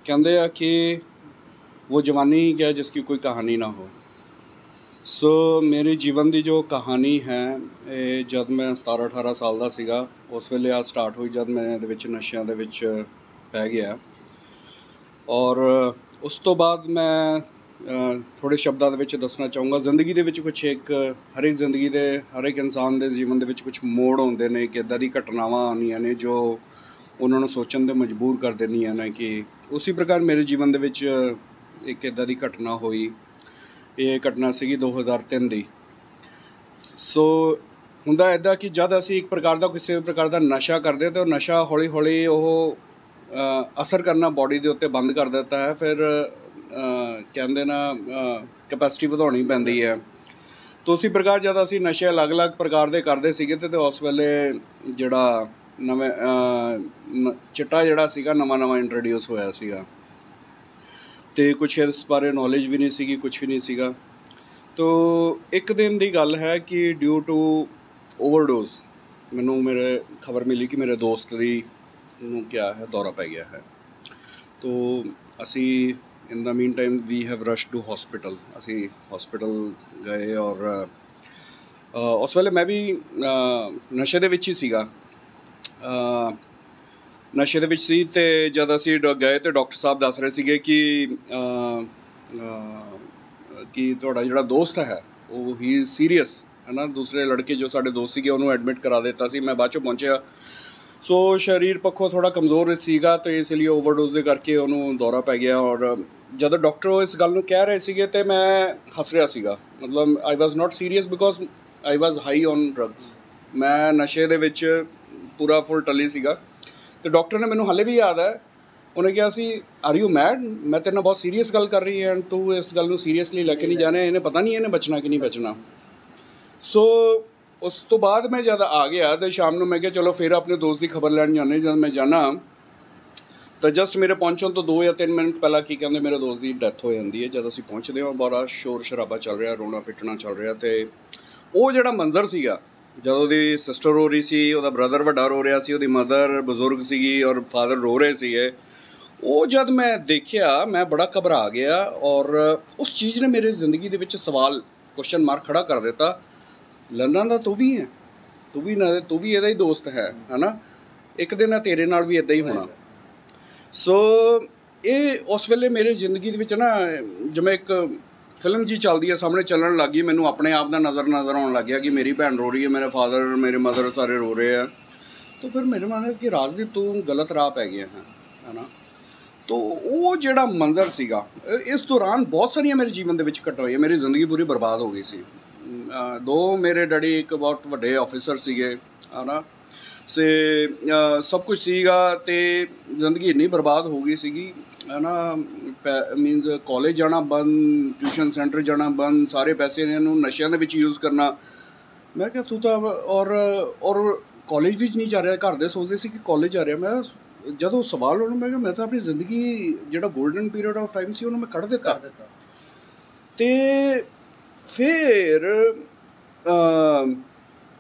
कहते हैं कि वो जवानी ही क्या जिसकी कोई कहानी ना हो। सो मेरे जीवन की जो कहानी है जब मैं 17-18 साल का सीगा उस वेले आ स्टार्ट हुई जब मैं नशियां दे विच पै गया। और उस तो बाद मैं थोड़े शब्दों के दसना चाहूँगा जिंदगी के कुछ एक हर एक जिंदगी के हर एक इंसान के जीवन के कुछ मोड़ होंगे ने कि इदा दी घटनावां आनियां ने जो उन्होंने सोचने पर मजबूर कर देनियां ने कि उसी प्रकार मेरे जीवन के एक इदा दी घटना हुई। ये घटना सी 2003 की। सो हुंदा इदा कि जब असी एक प्रकार का किसी प्रकार का नशा करते तो नशा हौली हौली वो असर करना बॉडी के उत्ते बंद कर देता है। फिर कहते ना कैपेसिटी बढ़ानी पैंदी है। तो उसी प्रकार जब असी नशे अलग अलग प्रकार के करते सीगे तो उस वेले जिहड़ा नवे चिट्टा जिहड़ा सीगा नवा नवा इंट्रोड्यूस होया सीगा ते कुछ इस बारे नॉलेज भी नहीं सीगी, कुछ भी नहीं सीगा। तो एक दिन की गल है कि ड्यू टू ओवरडोज मैनू मेरे खबर मिली कि मेरे दोस्त की क्या है दौरा पै गया है। तो असी in the mean time we have rush to hospital. असी हॉस्पिटल गए और उस वेले मैं भी नशे दे विच ही सीगा। नशे दे विच सी ते जद असी गए तो डॉक्टर साहब दस रहे सीगे कि तुहाडा जिहड़ा दोस्त है वो ही सीरीयस है ना। दूसरे लड़के जो साडे दोस्त सीगे उन्होंने एडमिट करा दिता सी। मैं बाद चों पहुंचिया। सो शरीर पक्षों थोड़ा कमज़ोर सीगा तो इसलिए ओवरडोज दे करके उन्होंने दौरा पै गया। और जब डॉक्टर इस गल नूं कह रहे सीगे तो मैं हस रहा सीगा। मतलब I was not serious because I was high on drugs. मैं नशे दे विच पूरा फुल टली सीगा। तो डॉक्टर ने मैनूं हाले भी याद है उन्हें कहा सी आर यू मैड, मैं तेरे नाल बहुत सीरीयस गल कर रही है, तू इस गल नूं सीरीयसली लैके नहीं जाने, इन्हें पता नहीं इन्हें बचना कि नहीं बचना। सो उस तो बाद मैं जब आ गया तो शाम को मैं क्या चलो फिर अपने दोस्त की खबर लैन जाने। जब मैं जाना तो जस्ट मेरे पहुँचने तो 2 या 3 मिनट पहला की कहते मेरे दोस्त की डैथ हो जाती है। जब असी पहुँचते हैं बड़ा शोर शराबा चल रहा, रोना पिटना चल रहा। तो वो जोड़ा मंजर सीगा जब उसकी सिस्टर रो रही सी, उसका ब्रदर वड्डा रो रहा सी, उसकी मदर बजुर्ग सी और फादर रो रहे थे। वो जब मैं देखिया मैं बड़ा घबरा गया। और उस चीज़ ने मेरे जिंदगी के विच सवाल क्वेश्चन मार्क खड़ा कर दिता। लंदन का तू भी है, तू भी ਇਹਦਾ ही दोस्त है ना, एक दिन तेरे नाल भी इदा ही होना। सो ये उस वेले मेरे जिंदगी के विच ना जिवें एक फिल्म जी चलती है सामने चलन लग गई। मैनू अपने आप का नज़र आने लग गया कि मेरी भैन रो रही है, मेरे फादर मेरे मदर सारे रो रहे हैं। तो फिर मेरे मन कि राजदीप तू गलत राह पै गया है ना। तो वो जोड़ा मंजर सीगा इस दौरान बहुत सारिया मेरे जीवन के घटनाएं मेरी जिंदगी पूरी बर्बाद हो गई सी। दो मेरे डैडी एक बहुत वड्डे ऑफिसर सीगे है ना। से सब कुछ सीगा ते जिंदगी इन्नी बर्बाद हो गई सीगी है ना। मीनस कॉलेज जाना बंद, ट्यूशन सेंटर जाना बंद, सारे पैसे इन्हों नशियां दे विच यूज़ करना। मैं क्या तू तो और कॉलेज भी नहीं जा रहा। घर दे सोचते सी कि कॉलेज जा रहा। मैं जदों सवाल उन्होंने मैं तो अपनी जिंदगी जो गोल्डन पीरियड ऑफ टाइम से उन्होंने मैं कढ़ दिता। तो फिर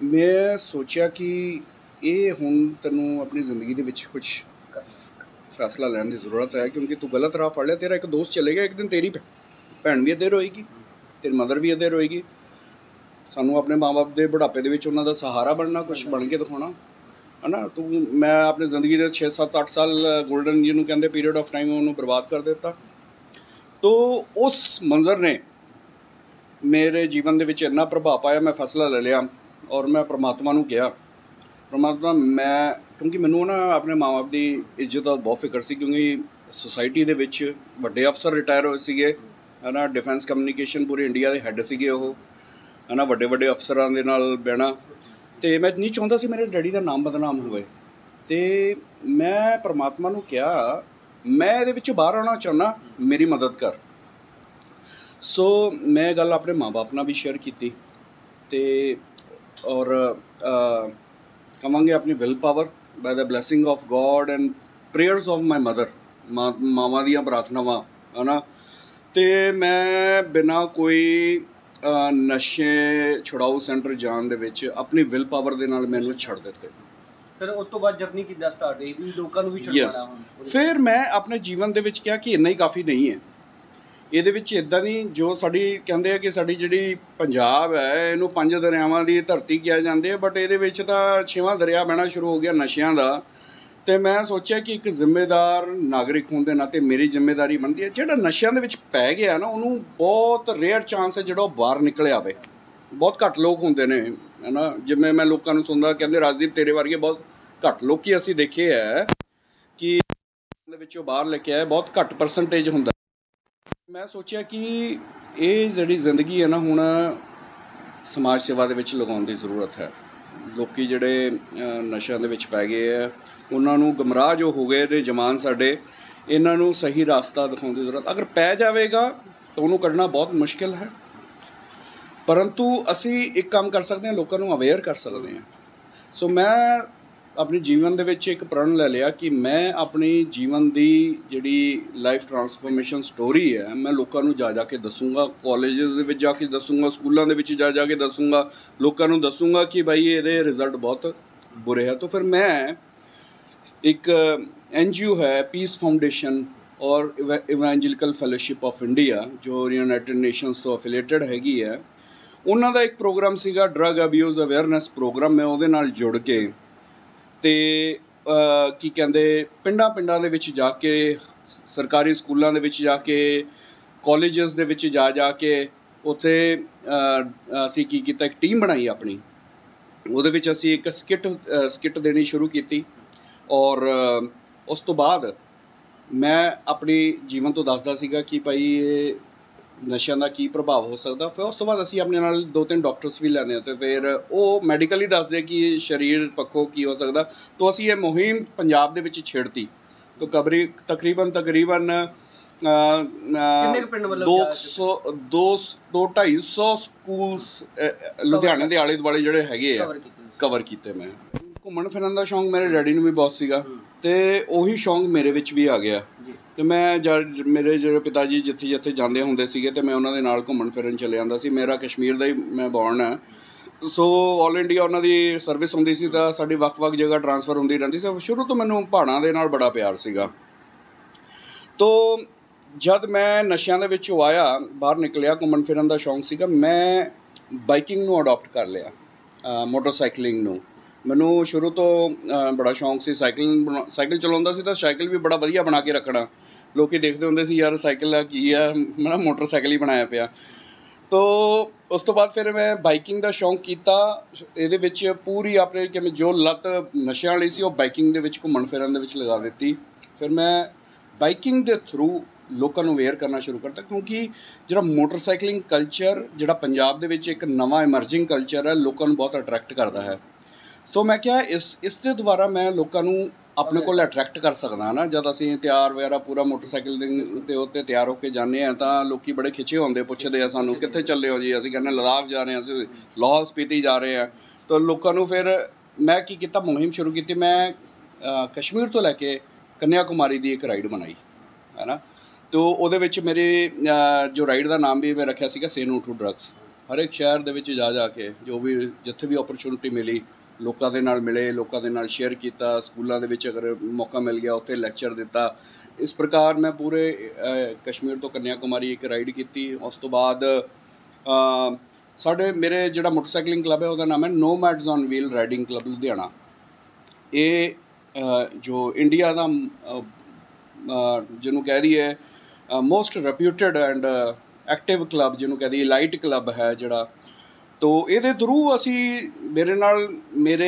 मैं सोचा कि ये हुण तैनूं अपनी जिंदगी दे विच कुछ फैसला लैण की जरूरत है, क्योंकि तू गलत राह फड़ लिया। तेरा एक दोस्त चले गया, एक दिन तेरी भैन भी अधेर होएगी, तेरी मदर भी अधेर होएगी। सानूं अपने माँ बाप के बुढ़ापे दे विच उन्हां दा सहारा बनना, कुछ बन के दिखाना है ना। तू मैं अपनी जिंदगी के 6, 7, 8 साल गोल्डन जिन्हों कहते पीरियड ऑफ टाइम उन्होंने बर्बाद कर दिता। तो उस मंजर ने मेरे जीवन के इन्ना प्रभाव पाया, मैं फैसला ले लिया और मैं परमात्मा नूं कहा परमात्मा मैं, क्योंकि मैनू ना अपने माँ बाप की इज्जत का बहुत फिक्र सी, क्योंकि सोसाइटी के विच वड्डे अफसर रिटायर होए सीगे है ना। डिफेंस कम्यूनीकेशन पूरे इंडिया के हैड सीगे वो है ना, वड्डे वड्डे अफसरां दे नाल बहना। तो मैं नहीं चाहता सी मेरे डैडी का नाम बदनाम होए। तो मैं परमात्मा नूं कहा मैं ये विच बाहर आना चाहना, मेरी मदद कर। सो मैं गल अपने माँ बाप नाल भी शेयर की और कहांगे अपनी will power by the blessing of God and prayers of my mother, मावां दियां प्रार्थनावां है ना। तो मैं बिना कोई नशे छुड़ाऊ सेंटर जान दे विच अपनी विल पावर दे नाल मैनूं छड्ड दित्ते। ਫਿਰ ਉਸ ਤੋਂ ਬਾਅਦ ਜਰਨੀ ਕਿੱਦਾਂ ਸਟਾਰਟ ਹੋਈ ਵੀ ਲੋਕਾਂ ਨੂੰ ਵੀ ਛੁਡਵਾਉਣਾ ਹੁਣ? ਫਿਰ ਮੈਂ ਆਪਣੇ ਜੀਵਨ ਦੇ ਵਿੱਚ ਕਿਹਾ ਕਿ ਇੰਨਾ ਹੀ ਕਾਫੀ ਨਹੀਂ ਹੈ। ਇਹਦੇ ਵਿੱਚ ਇੱਦਾਂ ਨਹੀਂ, ਜੋ ਸਾਡੀ ਕਹਿੰਦੇ ਆ ਕਿ ਸਾਡੀ ਜਿਹੜੀ ਪੰਜਾਬ ਹੈ ਇਹਨੂੰ 5 ਦਰਿਆਵਾਂ ਦੀ ਧਰਤੀ ਕਿਹਾ ਜਾਂਦੇ ਆ, ਬਟ ਇਹਦੇ ਵਿੱਚ ਤਾਂ 6ਵਾਂ ਦਰਿਆ ਬਹਿਣਾ ਸ਼ੁਰੂ ਹੋ ਗਿਆ ਨਸ਼ਿਆਂ ਦਾ। ਅਤੇ ਮੈਂ ਸੋਚਿਆ ਕਿ ਇੱਕ ਜ਼ਿੰਮੇਦਾਰ ਨਾਗਰਿਕ ਹੋਣ ਦੇ ਨਾਤੇ ਮੇਰੀ ਜ਼ਿੰਮੇਦਾਰੀ ਬਣਦੀ ਹੈ, ਜਿਹੜਾ ਨਸ਼ਿਆਂ ਦੇ ਵਿੱਚ ਪੈ ਗਿਆ ਨਾ ਉਹਨੂੰ ਬਹੁਤ ਰੇਅਰ ਚਾਂਸ ਹੈ ਜਿਹੜਾ ਉਹ ਬਾਹਰ ਨਿਕਲ ਆਵੇ। ਬਹੁਤ ਘੱਟ ਲੋਕ ਹੁੰਦੇ ਨੇ, ਹੈ ਨਾ। ਜਿਵੇਂ ਮੈਂ ਲੋਕਾਂ ਨੂੰ ਸੁਣਦਾ, ਕਹਿੰਦੇ ਰਾਜਦੀਪ ਤੇਰੇ ਵਰਗੇ ਬਹੁਤ ਘੱਟ ਲੋਕੀ ਅਸੀਂ ਦੇਖੇ ਹੈ ਕਿ ਦੇ ਵਿੱਚੋਂ ਬਾਹਰ ਲੈ ਕੇ ਆਏ, ਬਹੁਤ ਘੱਟ ਪਰਸੈਂਟੇਜ ਹੁੰਦਾ। ਮੈਂ ਸੋਚਿਆ ਕਿ ਇਹ ਜਿਹੜੀ ਜ਼ਿੰਦਗੀ ਹੈ ਨਾ ਹੁਣ ਸਮਾਜ ਸੇਵਾ ਦੇ ਵਿੱਚ ਲਗਾਉਣ ਦੀ ਜ਼ਰੂਰਤ ਹੈ। ਲੋਕ ਜਿਹੜੇ ਨਸ਼ਿਆਂ ਦੇ ਵਿੱਚ ਪੈ ਗਏ ਹੈ, ਉਹਨਾਂ ਨੂੰ ਗੁੰਮਰਾਹ ਜੋ ਹੋ ਗਏ ਨੇ ਜਵਾਨ ਸਾਡੇ, ਇਹਨਾਂ ਨੂੰ ਸਹੀ ਰਸਤਾ ਦਿਖਾਉਣ ਦੀ ਜ਼ਰੂਰਤ। ਅਗਰ ਪੈ ਜਾਵੇਗਾ ਤਾਂ ਉਹਨੂੰ ਕੱਢਣਾ ਬਹੁਤ ਮੁਸ਼ਕਿਲ ਹੈ, ਪਰੰਤੂ ਅਸੀਂ ਇੱਕ ਕੰਮ ਕਰ ਸਕਦੇ ਹਾਂ, ਲੋਕਾਂ ਨੂੰ ਅਵੇਅਰ ਕਰ ਸਕਦੇ ਹਾਂ। ਸੋ ਮੈਂ ਆਪਣੇ ਜੀਵਨ ਦੇ ਵਿੱਚ ਇੱਕ ਪ੍ਰਣ ਲੈ ਲਿਆ ਕਿ ਮੈਂ ਆਪਣੀ ਜੀਵਨ ਦੀ ਜਿਹੜੀ ਲਾਈਫ ਟਰਾਂਸਫੋਰਮੇਸ਼ਨ ਸਟੋਰੀ ਹੈ ਮੈਂ ਲੋਕਾਂ ਨੂੰ ਜਾ ਕੇ ਦੱਸੂੰਗਾ, ਕਾਲਜਿਸ ਦੇ ਵਿੱਚ ਜਾ ਕੇ ਦੱਸੂੰਗਾ, ਸਕੂਲਾਂ ਦੇ ਵਿੱਚ ਜਾ ਕੇ ਦੱਸੂੰਗਾ, ਲੋਕਾਂ ਨੂੰ ਦੱਸੂੰਗਾ ਕਿ ਭਾਈ ਇਹਦੇ ਰਿਜ਼ਲਟ ਬਹੁਤ ਬੁਰੇ ਹੈ। ਤਾਂ ਫਿਰ ਮੈਂ ਇੱਕ NGO ਹੈ ਪੀਸ ਫਾਊਂਡੇਸ਼ਨ ਔਰ ਇਵੈਂਜਲੀਕਲ ਫੈਲੋਸ਼ਿਪ ਆਫ ਇੰਡੀਆ, ਜੋ ਯੂਨਾਈਟਿਡ ਨੇਸ਼ਨਸ ਤੋਂ ਐਫੀਲੀਏਟਡ ਹੈਗੀ ਹੈ, ਉਹਨਾਂ ਦਾ ਇੱਕ ਪ੍ਰੋਗਰਾਮ ਸੀਗਾ ਡਰੱਗ ਅਬਿਊਜ਼ ਅਵੇਅਰਨੈਸ ਪ੍ਰੋਗਰਾਮ। ਮੈਂ ਉਹਦੇ ਨਾਲ ਜੁੜ ਕੇ ਅਤੇ ਕੀ ਕਹਿੰਦੇ ਪਿੰਡਾਂ ਦੇ ਵਿੱਚ ਜਾ ਕੇ, ਸਰਕਾਰੀ ਸਕੂਲਾਂ ਦੇ ਵਿੱਚ ਜਾ ਕੇ, ਕਾਲਜਿਸ ਦੇ ਵਿੱਚ ਜਾ ਕੇ ਉੱਥੇ ਅਸੀਂ ਕੀ ਕੀਤਾ, ਇੱਕ ਟੀਮ ਬਣਾਈ ਆਪਣੀ। ਉਹਦੇ ਵਿੱਚ ਅਸੀਂ ਇੱਕ ਸਕਿੱਟ ਦੇਣੀ ਸ਼ੁਰੂ ਕੀਤੀ ਔਰ ਉਸ ਤੋਂ ਬਾਅਦ ਮੈਂ ਆਪਣੀ ਜੀਵਨ ਤੋਂ ਦੱਸਦਾ ਸੀਗਾ ਕਿ ਭਾਈ ਇਹ ਨਸ਼ਿਆਂ ਦਾ ਕੀ ਪ੍ਰਭਾਵ ਹੋ ਸਕਦਾ। ਫਿਰ ਉਸ ਤੋਂ ਬਾਅਦ ਅਸੀਂ ਆਪਣੇ ਨਾਲ 2-3 ਡਾਕਟਰਸ ਵੀ ਲੈਂਦੇ ਹਾਂ ਅਤੇ ਫਿਰ ਉਹ ਮੈਡੀਕਲੀ ਦੱਸਦੇ ਕਿ ਸਰੀਰ ਪੱਖੋਂ ਕੀ ਹੋ ਸਕਦਾ। ਤਾਂ ਅਸੀਂ ਇਹ ਮੁਹਿੰਮ ਪੰਜਾਬ ਦੇ ਵਿੱਚ ਛੇੜਤੀ। ਤਾਂ ਤਕਰੀਬਨ 200-250 ਸਕੂਲਸ ਲੁਧਿਆਣੇ ਦੇ ਆਲੇ ਦੁਆਲੇ ਜਿਹੜੇ ਹੈਗੇ ਆ ਕਵਰ ਕੀਤੇ ਮੈਂ। ਘੁੰਮਣ ਫਿਰਨ ਦਾ ਸ਼ੌਂਕ ਮੇਰੇ ਡੈਡੀ ਨੂੰ ਵੀ ਬਹੁਤ ਸੀਗਾ ਅਤੇ ਉਹੀ ਸ਼ੌਂਕ ਮੇਰੇ ਵਿੱਚ ਵੀ ਆ ਗਿਆ। ਅਤੇ ਮੈਂ ਮੇਰੇ ਜਿਹੜੇ ਪਿਤਾ ਜੀ ਜਿੱਥੇ ਜਾਂਦੇ ਹੁੰਦੇ ਸੀਗੇ ਅਤੇ ਮੈਂ ਉਹਨਾਂ ਦੇ ਨਾਲ ਘੁੰਮਣ ਫਿਰਨ ਚਲੇ ਜਾਂਦਾ ਸੀ। ਮੇਰਾ ਕਸ਼ਮੀਰ ਦਾ ਹੀ ਮੈਂ ਬੌਰਨ ਹੈ, ਸੋ ਆਲ ਇੰਡੀਆ ਉਹਨਾਂ ਦੀ ਸਰਵਿਸ ਹੁੰਦੀ ਸੀ ਤਾਂ ਸਾਡੀ ਵੱਖ ਜਗ੍ਹਾ ਟਰਾਂਸਫਰ ਹੁੰਦੀ ਰਹਿੰਦੀ ਸੀ। ਸ਼ੁਰੂ ਤੋਂ ਮੈਨੂੰ ਪਹਾੜਾਂ ਦੇ ਨਾਲ ਬੜਾ ਪਿਆਰ ਸੀਗਾ। ਤੋ ਜਦ ਮੈਂ ਨਸ਼ਿਆਂ ਦੇ ਵਿੱਚੋਂ ਆਇਆ, ਬਾਹਰ ਨਿਕਲਿਆ, ਘੁੰਮਣ ਫਿਰਨ ਦਾ ਸ਼ੌਂਕ ਸੀਗਾ, ਮੈਂ ਬਾਈਕਿੰਗ ਨੂੰ ਅਡੋਪਟ ਕਰ ਲਿਆ, ਮੋਟਰਸਾਈਕਲਿੰਗ ਨੂੰ। ਮੈਨੂੰ ਸ਼ੁਰੂ ਤੋਂ ਬੜਾ ਸ਼ੌਂਕ ਸੀ। ਸਾਈਕਲ ਚਲਾਉਂਦਾ ਸੀ ਤਾਂ ਸਾਈਕਲ ਵੀ ਬੜਾ ਵਧੀਆ ਬਣਾ ਕੇ ਰੱਖਣਾ। ਲੋਕ ਦੇਖਦੇ ਹੁੰਦੇ ਸੀ ਯਾਰ ਸਾਈਕਲ ਕੀ ਆ, ਮੈਂ ਮੋਟਰਸਾਈਕਲ ਹੀ ਬਣਾਇਆ ਪਿਆ। ਤੋ ਉਸ ਤੋਂ ਬਾਅਦ ਫਿਰ ਮੈਂ ਬਾਈਕਿੰਗ ਦਾ ਸ਼ੌਂਕ ਕੀਤਾ। ਇਹਦੇ ਵਿੱਚ ਪੂਰੀ ਆਪਣੇ ਕਿਵੇਂ ਜੋ ਲੱਤ ਨਸ਼ਿਆਂ ਵਾਲੀ ਸੀ ਉਹ ਬਾਈਕਿੰਗ ਦੇ ਵਿੱਚ, ਘੁੰਮਣ ਫਿਰਨ ਦੇ ਵਿੱਚ ਲਗਾ ਦਿੱਤੀ। ਫਿਰ ਮੈਂ ਬਾਈਕਿੰਗ ਦੇ ਥਰੂ ਲੋਕਾਂ ਨੂੰ ਅਵੇਅਰ ਕਰਨਾ ਸ਼ੁਰੂ ਕਰਤਾ, ਕਿਉਂਕਿ ਜਿਹੜਾ ਮੋਟਰਸਾਈਕਲਿੰਗ ਕਲਚਰ ਜਿਹੜਾ ਪੰਜਾਬ ਦੇ ਵਿੱਚ ਇੱਕ ਨਵਾਂ ਐਮਰਜਿੰਗ ਕਲਚਰ ਹੈ, ਲੋਕਾਂ ਨੂੰ ਬਹੁਤ ਅਟਰੈਕਟ ਕਰਦਾ ਹੈ। ਸੋ ਮੈਂ ਕਿਹਾ ਇਸ ਦੇ ਦੁਆਰਾ ਮੈਂ ਲੋਕਾਂ ਨੂੰ ਆਪਣੇ ਕੋਲ ਅਟਰੈਕਟ ਕਰ ਸਕਦਾ ਨਾ। ਜਦ ਅਸੀਂ ਤਿਆਰ ਵਗੈਰਾ ਪੂਰਾ ਮੋਟਰਸਾਈਕਲ ਦੇ ਉੱਤੇ ਤਿਆਰ ਹੋ ਕੇ ਜਾਂਦੇ ਹਾਂ ਤਾਂ ਲੋਕ ਬੜੇ ਖਿੱਚੇ ਹੁੰਦੇ, ਪੁੱਛਦੇ ਆ ਸਾਨੂੰ ਕਿੱਥੇ ਚੱਲੇ ਹੋ ਜੀ। ਅਸੀਂ ਕਹਿੰਦੇ ਲਦਾਖ ਜਾ ਰਹੇ ਹਾਂ, ਅਸੀਂ ਲਾਹੌਲ ਸਪੀਤੀ ਜਾ ਰਹੇ ਹਾਂ। ਤਾਂ ਲੋਕਾਂ ਨੂੰ ਫਿਰ ਮੈਂ ਕੀ ਕੀਤਾ, ਮੁਹਿੰਮ ਸ਼ੁਰੂ ਕੀਤੀ। ਮੈਂ ਕਸ਼ਮੀਰ ਤੋਂ ਲੈ ਕੇ ਕੰਨਿਆ ਕੁਮਾਰੀ ਦੀ ਇੱਕ ਰਾਈਡ ਬਣਾਈ, ਹੈ ਨਾ। ਤਾਂ ਉਹਦੇ ਵਿੱਚ ਮੇਰੇ ਜੋ ਰਾਈਡ ਦਾ ਨਾਮ ਵੀ ਮੈਂ ਰੱਖਿਆ ਸੀਗਾ ਸੇ ਨੋ ਟੂ ਡਰੱਗਸ। ਹਰ ਇੱਕ ਸ਼ਹਿਰ ਦੇ ਵਿੱਚ ਜਾ ਕੇ ਜੋ ਵੀ ਜਿੱਥੇ ਵੀ ਓਪਰਚੁਨਿਟੀ ਮਿਲੀ ਲੋਕਾਂ ਦੇ ਨਾਲ ਮਿਲੇ, ਲੋਕਾਂ ਦੇ ਨਾਲ ਸ਼ੇਅਰ ਕੀਤਾ। ਸਕੂਲਾਂ ਦੇ ਵਿੱਚ ਅਗਰ ਮੌਕਾ ਮਿਲ ਗਿਆ ਉੱਥੇ ਲੈਕਚਰ ਦਿੱਤਾ। ਇਸ ਪ੍ਰਕਾਰ ਮੈਂ ਪੂਰੇ ਕਸ਼ਮੀਰ ਤੋਂ ਕੰਨਿਆ ਕੁਮਾਰੀ ਇੱਕ ਰਾਈਡ ਕੀਤੀ। ਉਸ ਤੋਂ ਬਾਅਦ ਮੇਰੇ ਜਿਹੜਾ ਮੋਟਰਸਾਈਕਲਿੰਗ ਕਲੱਬ ਹੈ ਉਹਦਾ ਨਾਮ ਹੈ nomads on wheel riding club Ludhiana. ਇਹ ਜੋ ਇੰਡੀਆ ਦਾ ਜਿਹਨੂੰ ਕਹਿ ਦਈਏ most reputed and active club, ਜਿਹਨੂੰ ਕਹਿ ਦਈਏ ਲਾਈਟ ਕਲੱਬ ਹੈ ਜਿਹੜਾ। ਤੋ ਇਹਦੇ ਥਰੂ ਅਸੀਂ ਮੇਰੇ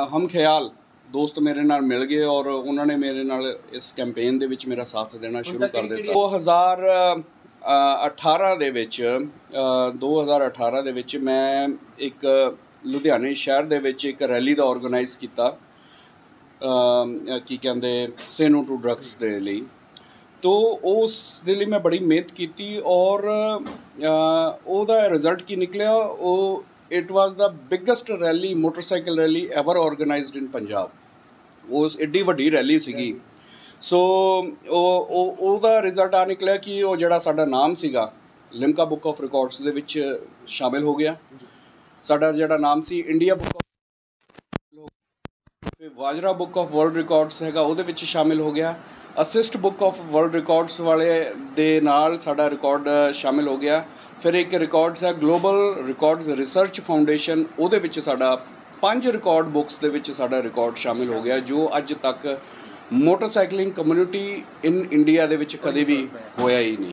ਹਮ ਖਿਆਲ ਦੋਸਤ ਮੇਰੇ ਨਾਲ ਮਿਲ ਗਏ ਔਰ ਉਹਨਾਂ ਨੇ ਮੇਰੇ ਨਾਲ ਇਸ ਕੈਂਪੇਨ ਦੇ ਵਿੱਚ ਮੇਰਾ ਸਾਥ ਦੇਣਾ ਸ਼ੁਰੂ ਕਰ ਦਿੱਤਾ। 2018 ਦੇ ਵਿੱਚ ਮੈਂ ਇੱਕ ਲੁਧਿਆਣੇ ਸ਼ਹਿਰ ਦੇ ਵਿੱਚ ਇੱਕ ਰੈਲੀ ਦਾ ਔਰਗਨਾਈਜ਼ ਕੀਤਾ, ਕੀ ਕਹਿੰਦੇ ਸੇ ਨੋ ਟੂ ਡਰੱਗਸ ਦੇ ਲਈ। ਤੋ ਉਸ ਦੇ ਲਈ ਮੈਂ ਬੜੀ ਮਿਹਨਤ ਕੀਤੀ ਔਰ ਉਹਦਾ ਰਿਜ਼ਲਟ ਕੀ ਨਿਕਲਿਆ, ਉਹ it was the biggest rally, motorcycle rally ever organised in Punjab. ਉਸ ਐਡੀ ਵੱਡੀ ਰੈਲੀ ਸੀਗੀ। ਸੋ ਉਹਦਾ ਰਿਜ਼ਲਟ ਆ ਨਿਕਲਿਆ ਕਿ ਉਹ ਜਿਹੜਾ ਸਾਡਾ ਨਾਮ ਸੀਗਾ ਲਿਮਕਾ ਬੁੱਕ ਆਫ ਰਿਕਾਰਡਸ ਦੇ ਵਿੱਚ ਸ਼ਾਮਿਲ ਹੋ ਗਿਆ। ਸਾਡਾ ਜਿਹੜਾ ਨਾਮ ਸੀ ਇੰਡੀਆ ਬੁੱਕ ਆਫ, ਫਿਰ ਵਾਜਰਾ ਬੁੱਕ ਆਫ ਵਰਲਡ ਰਿਕਾਰਡਸ ਹੈਗਾ, ਉਹਦੇ ਵਿੱਚ ਸ਼ਾਮਿਲ ਹੋ ਗਿਆ। Assist book of world records ਵਾਲੇ ਦੇ ਨਾਲ ਸਾਡਾ ਰਿਕਾਰਡ ਸ਼ਾਮਿਲ ਹੋ ਗਿਆ। ਫਿਰ ਇੱਕ ਰਿਕਾਰਡਸ ਹੈ ਗਲੋਬਲ ਰਿਕਾਰਡਸ ਰਿਸਰਚ ਫਾਊਂਡੇਸ਼ਨ, ਉਹਦੇ ਵਿੱਚ ਸਾਡਾ 5 ਰਿਕਾਰਡ ਬੁੱਕਸ ਦੇ ਵਿੱਚ ਸਾਡਾ ਰਿਕਾਰਡ ਸ਼ਾਮਿਲ ਹੋ ਗਿਆ, ਜੋ ਅੱਜ ਤੱਕ ਮੋਟਰਸਾਈਕਲਿੰਗ ਕਮਿਊਨਿਟੀ ਇਨ ਇੰਡੀਆ ਦੇ ਵਿੱਚ ਕਦੇ ਵੀ ਹੋਇਆ ਹੀ ਨਹੀਂ।